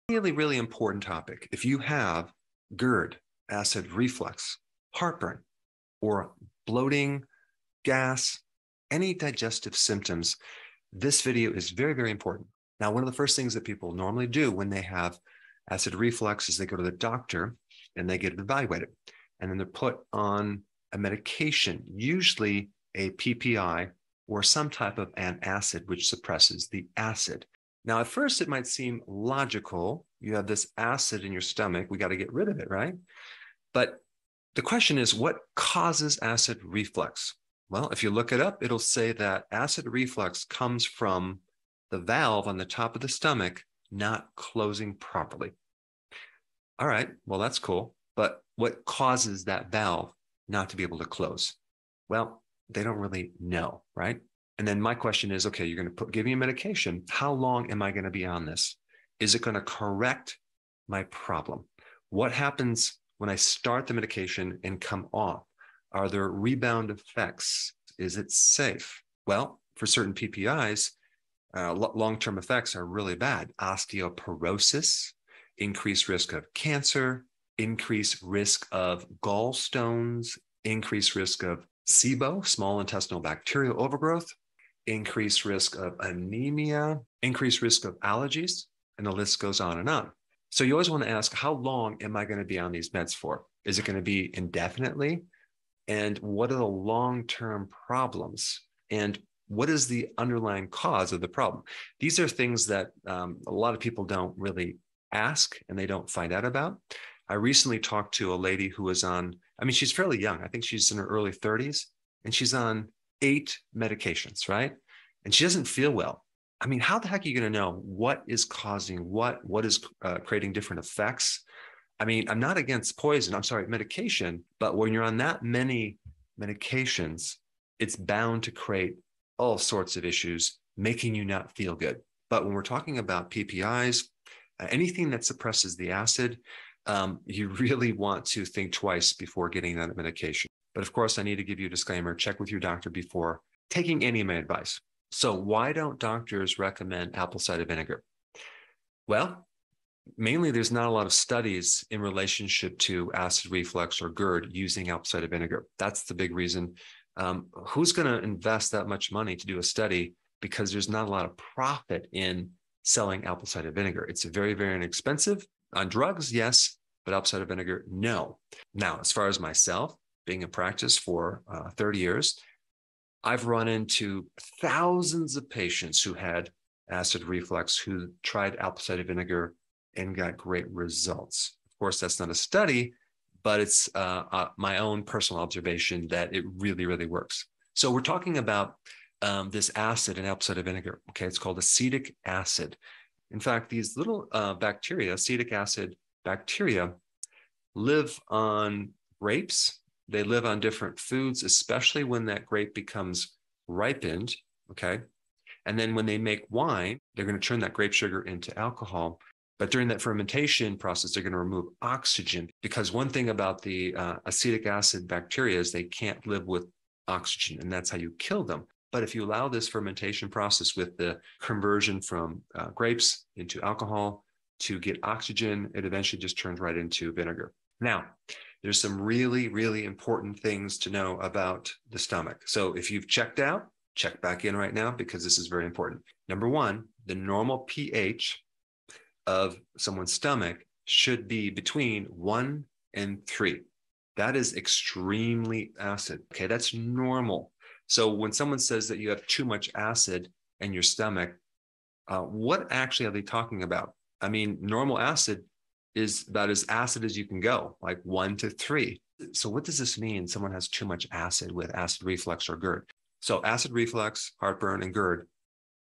Really, really important topic. If you have GERD, acid reflux, heartburn, or bloating, gas, any digestive symptoms, this video is very, very important. Now, one of the first things that people normally do when they have acid reflux is they go to the doctor and they get evaluated. And then they're put on a medication, usually a PPI or some type of antacid, which suppresses the acid. Now, at first, it might seem logical. You have this acid in your stomach. We got to get rid of it, right? But the question is, what causes acid reflux? Well, if you look it up, it'll say that acid reflux comes from the valve on the top of the stomach not closing properly. All right, well, that's cool. But what causes that valve not to be able to close? Well, they don't really know, right? And then my question is, okay, you're going to give me a medication. How long am I going to be on this? Is it going to correct my problem? What happens when I start the medication and come off? Are there rebound effects? Is it safe? Well, for certain PPIs, long-term effects are really bad. Osteoporosis, increased risk of cancer, increased risk of gallstones, increased risk of SIBO, small intestinal bacterial overgrowth, increased risk of anemia, increased risk of allergies, and the list goes on and on. So you always want to ask, how long am I going to be on these meds for? Is it going to be indefinitely? And what are the long-term problems? And what is the underlying cause of the problem? These are things that a lot of people don't really ask and they don't find out about. I recently talked to a lady who was on, she's fairly young. I think she's in her early 30s, and she's on 8 medications, right? And she doesn't feel well. How the heck are you going to know what is causing what is creating different effects? I'm not against medication, but when you're on that many medications, it's bound to create all sorts of issues, making you not feel good. But when we're talking about PPIs, anything that suppresses the acid, you really want to think twice before getting that medication. But of course, I need to give you a disclaimer, check with your doctor before taking any of my advice. So why don't doctors recommend apple cider vinegar? Well, mainly there's not a lot of studies in relationship to acid reflux or GERD using apple cider vinegar. That's the big reason. Who's going to invest that much money to do a study? Because there's not a lot of profit in selling apple cider vinegar. It's very, very inexpensive. On drugs, yes, but apple cider vinegar, no. Now, as far as myself, being in practice for 30 years, I've run into thousands of patients who had acid reflux who tried apple cider vinegar and got great results. Of course, that's not a study, but it's my own personal observation that it really, really works. So we're talking about this acid in apple cider vinegar. Okay, it's called acetic acid. In fact, these little bacteria, acetic acid bacteria, live on grapes. They live on different foods, especially when that grape becomes ripened, okay? And then when they make wine, they're going to turn that grape sugar into alcohol. But during that fermentation process, they're going to remove oxygen, because one thing about the acetic acid bacteria is they can't live with oxygen, and that's how you kill them. But if you allow this fermentation process with the conversion from grapes into alcohol to get oxygen, it eventually just turns right into vinegar. Now, there's some really, really important things to know about the stomach. So if you've checked out, check back in right now, because this is very important. Number one, the normal pH of someone's stomach should be between 1 and 3. That is extremely acid. Okay, that's normal. So when someone says that you have too much acid in your stomach, what actually are they talking about? Normal acid is about as acid as you can go, like 1 to 3. So what does this mean? Someone has too much acid with acid reflux or GERD. So acid reflux, heartburn, and GERD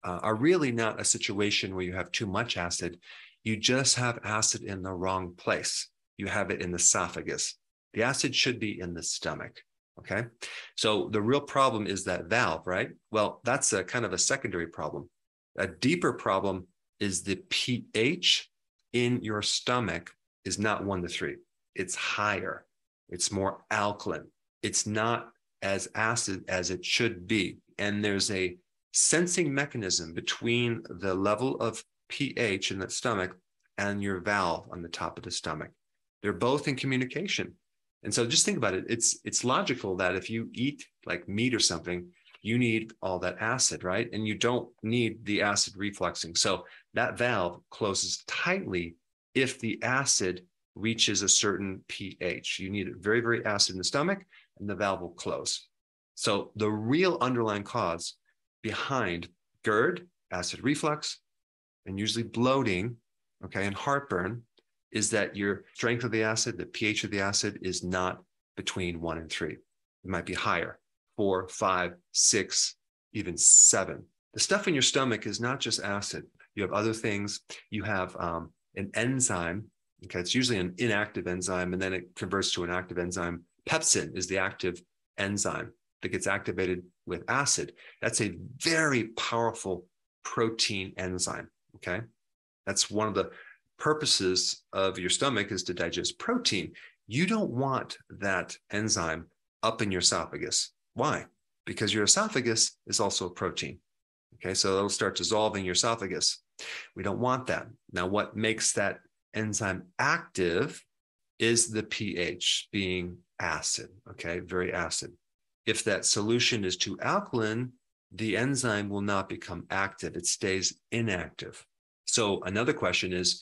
are really not a situation where you have too much acid. You just have acid in the wrong place. You have it in the esophagus. The acid should be in the stomach. Okay. So the real problem is that valve, right? Well, that's a kind of a secondary problem. A deeper problem is the pH in your stomach is not 1 to 3. It's higher. It's more alkaline. It's not as acid as it should be. And there's a sensing mechanism between the level of pH in the stomach and your valve on the top of the stomach. They're both in communication. And so just think about it. It's logical that if you eat like meat or something, you need all that acid, right? And you don't need the acid refluxing. So that valve closes tightly if the acid reaches a certain pH. You need it very, very acid in the stomach, and the valve will close. So the real underlying cause behind GERD, acid reflux, and usually bloating, okay, and heartburn is that your strength of the acid, the pH of the acid is not between 1 and 3. It might be higher, 4, 5, 6, even 7. The stuff in your stomach is not just acid. You have other things. You have an enzyme. Okay, it's usually an inactive enzyme, and then it converts to an active enzyme. Pepsin is the active enzyme that gets activated with acid. That's a very powerful protein enzyme. Okay, that's one of the purposes of your stomach is to digest protein. You don't want that enzyme up in your esophagus. Why? Because your esophagus is also a protein. Okay, so it'll start dissolving your esophagus. We don't want that. Now, what makes that enzyme active is the pH being acid, okay, very acid. If that solution is too alkaline, the enzyme will not become active. It stays inactive. So another question is,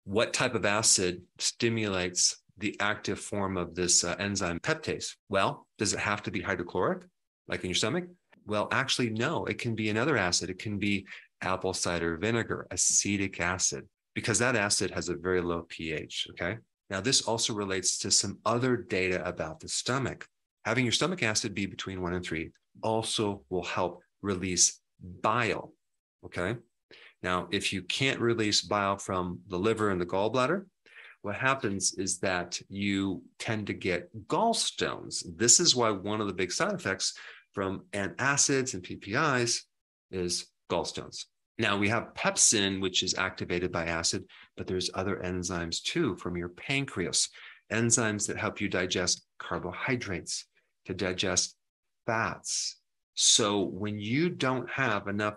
what type of acid stimulates the active form of this enzyme peptase? Well, does it have to be hydrochloric, like in your stomach? Well, actually, no. It can be another acid. It can be apple cider vinegar, acetic acid, because that acid has a very low pH, okay? Now, this also relates to some other data about the stomach. Having your stomach acid be between 1 and 3 also will help release bile, okay? Now, if you can't release bile from the liver and the gallbladder, what happens is that you tend to get gallstones. This is why one of the big side effects from antacids and PPIs is gallstones. Now, we have pepsin, which is activated by acid, but there's other enzymes too from your pancreas, enzymes that help you digest carbohydrates, to digest fats. So when you don't have enough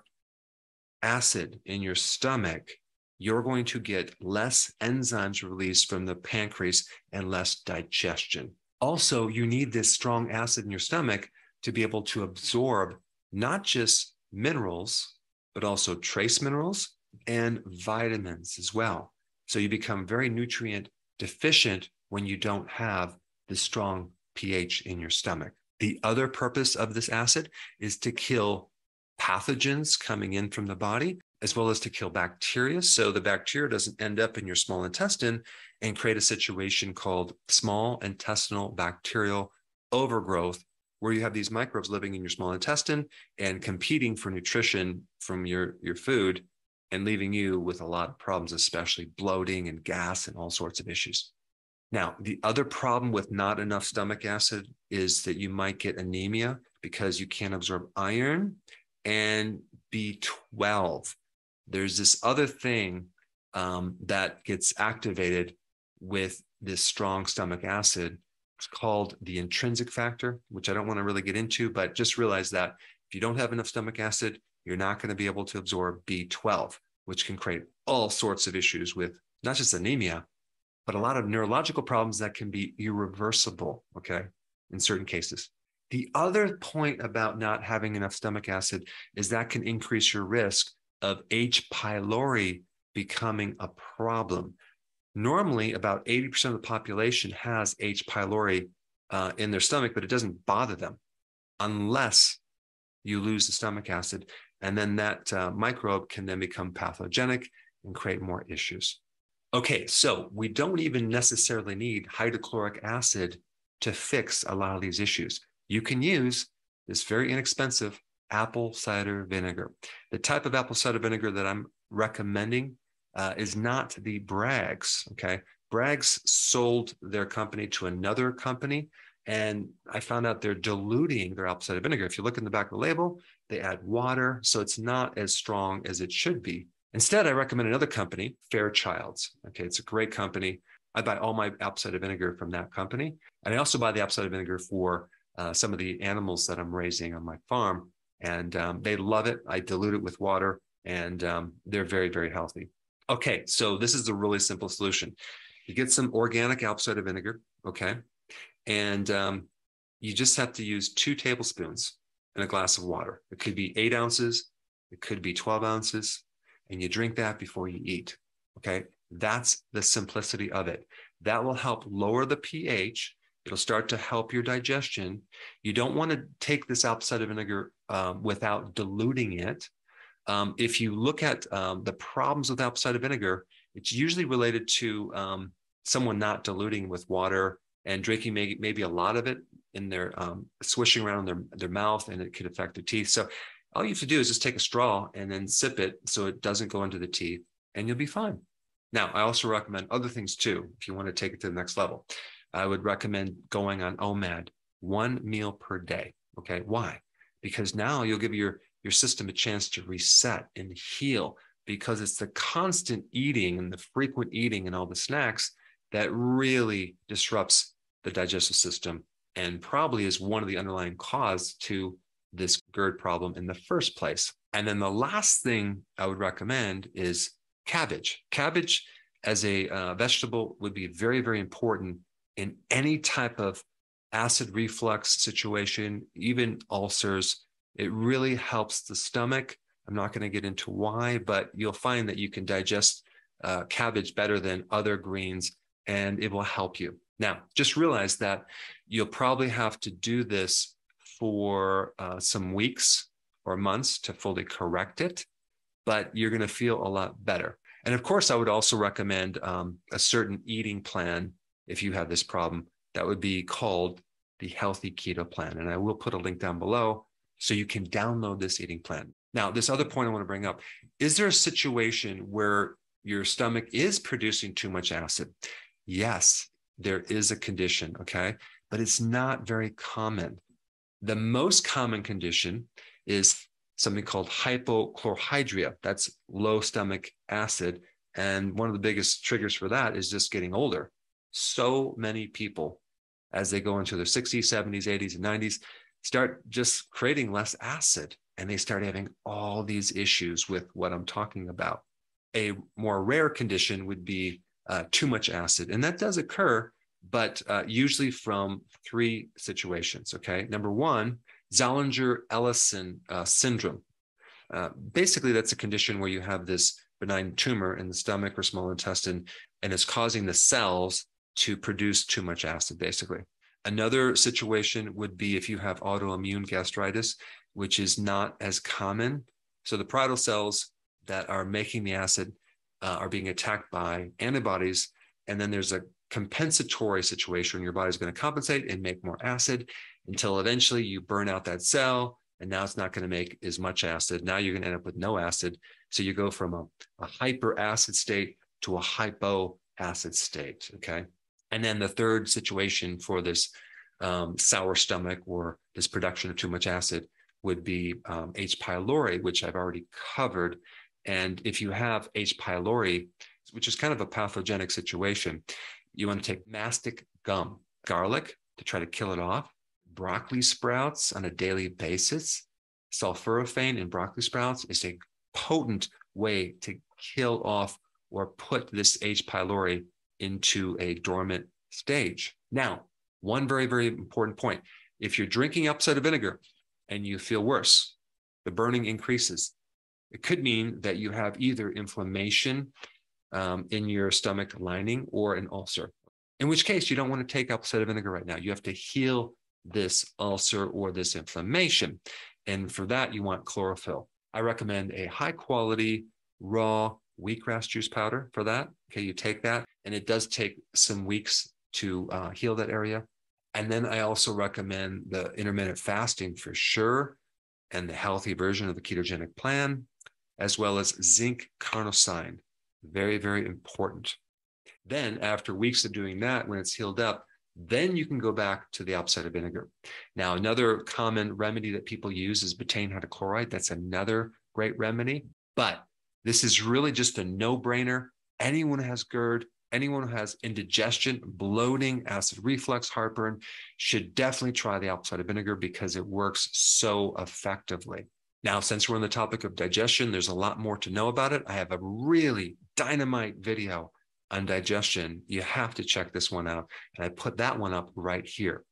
acid in your stomach, you're going to get less enzymes released from the pancreas and less digestion. Also, you need this strong acid in your stomach to be able to absorb not just minerals, but also trace minerals and vitamins as well. So you become very nutrient deficient when you don't have the strong pH in your stomach. The other purpose of this acid is to kill pathogens coming in from the body, as well as to kill bacteria. So the bacteria doesn't end up in your small intestine and create a situation called small intestinal bacterial overgrowth, where you have these microbes living in your small intestine and competing for nutrition from your food and leaving you with a lot of problems, especially bloating and gas and all sorts of issues. Now, the other problem with not enough stomach acid is that you might get anemia because you can't absorb iron and B12. There's this other thing that gets activated with this strong stomach acid. It's called the intrinsic factor, which I don't want to really get into, but just realize that if you don't have enough stomach acid, you're not going to be able to absorb B12, which can create all sorts of issues with not just anemia, but a lot of neurological problems that can be irreversible, okay, in certain cases. The other point about not having enough stomach acid is that can increase your risk of H. pylori becoming a problem. Normally, about 80% of the population has H. pylori in their stomach, but it doesn't bother them unless you lose the stomach acid. And then that microbe can then become pathogenic and create more issues. Okay, so we don't even necessarily need hydrochloric acid to fix a lot of these issues. You can use this very inexpensive apple cider vinegar. The type of apple cider vinegar that I'm recommending is not the Bragg's, okay? Bragg's sold their company to another company, and I found out they're diluting their apple cider vinegar. If you look in the back of the label, they add water, so it's not as strong as it should be. Instead, I recommend another company, Fairchild's. Okay, it's a great company. I buy all my apple cider vinegar from that company. And I also buy the apple cider vinegar for some of the animals that I'm raising on my farm. And they love it. I dilute it with water, and they're very, very healthy. Okay, so this is a really simple solution. You get some organic apple cider vinegar, okay? And you just have to use 2 tablespoons in a glass of water. It could be 8 ounces, it could be 12 ounces, and you drink that before you eat, okay? That's the simplicity of it. That will help lower the pH. It'll start to help your digestion. You don't want to take this apple cider vinegar without diluting it. If you look at the problems with apple cider vinegar, it's usually related to someone not diluting with water and drinking maybe a lot of it in their swishing around in their mouth, and it could affect their teeth. So all you have to do is just take a straw and then sip it so it doesn't go into the teeth, and you'll be fine. Now, I also recommend other things too. If you want to take it to the next level, I would recommend going on OMAD, 1 meal per day. Okay, why? Because now you'll give your system a chance to reset and heal, because it's the constant eating and the frequent eating and all the snacks that really disrupts the digestive system and probably is one of the underlying cause to this GERD problem in the first place. And then the last thing I would recommend is cabbage. Cabbage as a vegetable would be very, very important in any type of acid reflux situation, even ulcers. It really helps the stomach. I'm not going to get into why, but you'll find that you can digest cabbage better than other greens, and it will help you. Now, just realize that you'll probably have to do this for some weeks or months to fully correct it, but you're going to feel a lot better. And of course, I would also recommend a certain eating plan if you have this problem. That would be called the Healthy Keto Plan. And I will put a link down below so you can download this eating plan. Now, this other point I want to bring up, is there a situation where your stomach is producing too much acid? Yes, there is a condition, okay? But it's not very common. The most common condition is something called hypochlorhydria. That's low stomach acid. And one of the biggest triggers for that is just getting older. So many people, as they go into their 60s, 70s, 80s, and 90s, start just creating less acid, and they start having all these issues with what I'm talking about. A more rare condition would be too much acid, and that does occur, but usually from 3 situations, okay? Number 1, Zollinger-Ellison syndrome. Basically, that's a condition where you have this benign tumor in the stomach or small intestine, and it's causing the cells to produce too much acid, basically. Another situation would be if you have autoimmune gastritis, which is not as common. So the parietal cells that are making the acid are being attacked by antibodies, and then there's a compensatory situation where your body's going to compensate and make more acid until eventually you burn out that cell, and now it's not going to make as much acid. Now you're going to end up with no acid. So you go from a hyperacid state to a hypoacid state, okay? And then the third situation for this sour stomach or this production of too much acid would be H. pylori, which I've already covered. And if you have H. pylori, which is kind of a pathogenic situation, you want to take mastic gum, garlic to try to kill it off, broccoli sprouts on a daily basis. Sulforaphane in broccoli sprouts is a potent way to kill off or put this H. pylori into a dormant stage. Now, one very, very important point. If you're drinking apple cider vinegar and you feel worse, the burning increases, it could mean that you have either inflammation in your stomach lining or an ulcer, in which case you don't want to take apple cider vinegar right now. You have to heal this ulcer or this inflammation. And for that, you want chlorophyll. I recommend a high quality raw wheatgrass juice powder for that. Okay, you take that, and it does take some weeks to heal that area. And then I also recommend the intermittent fasting for sure, and the healthy version of the ketogenic plan, as well as zinc carnosine. Very, very important. Then after weeks of doing that, when it's healed up, then you can go back to the apple cider vinegar. Now, another common remedy that people use is betaine hydrochloride. That's another great remedy, but this is really just a no-brainer. Anyone who has GERD, anyone who has indigestion, bloating, acid reflux, heartburn should definitely try the apple cider vinegar because it works so effectively. Now, since we're on the topic of digestion, there's a lot more to know about it. I have a really dynamite video on digestion. You have to check this one out. And I put that one up right here.